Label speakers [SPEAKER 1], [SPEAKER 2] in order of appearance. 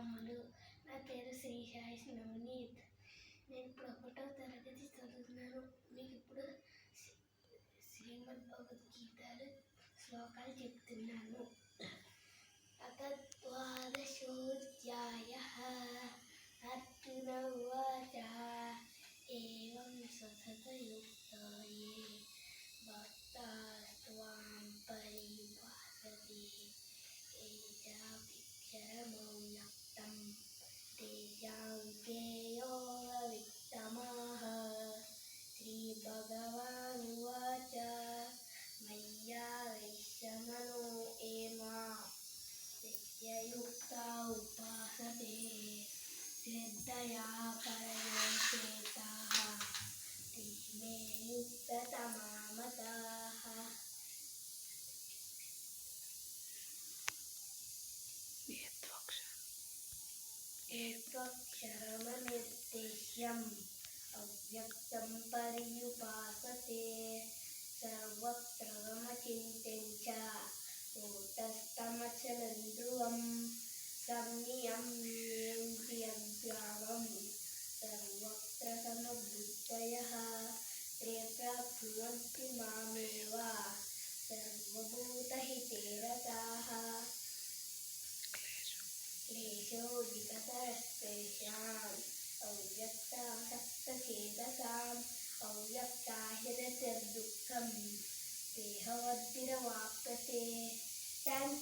[SPEAKER 1] తమ్ముడు. నా పేరు శ్రీ సాయి నవనీత్. నేను ఇప్పుడు 1వ తరగతి చదువుతున్నాను. మీకు ఇప్పుడు శ్రీమద్ భగవద్గీతలు శ్లోకాలు చెప్తున్నాను. ద్వాదశోऽధ్యాయः అర్జున ఉవాచ ఏవం సతతయుక్తో ఏ భక్తాస్త్వాం పర్యుపాసతే తేజాక్షరమవ్యక్తం తేజాంకే యోగవిత్తమః. శ్రీభగవానువాచ మయ్యావేశమనో ఏ మాం నిత్యయుక్తా ఉపాసతే శ్రద్ధయా పరయోపేతాః ते मे युक्ततमा मताः. ఏత్వక్షరమనిర్దేశ్యం అవ్యక్తం పర్యుపాసతే సర్వత్ర గమచింత్యం చ కూటస్థమచలం ధ్రువం సంనియమ్యేంద్రియగ్రామం సర్వత్ర సమబుద్ధయః ते प्राप्नुवन्ति मामेव सर्वभूतहिते रताः. क्लेशोऽधिकतरस्तेषाम् अव्यक्तासक्तचेतसाम् अव्यक्ताह्यदतिर्दुःखम् देहवद्भिरवाप्यते. Thank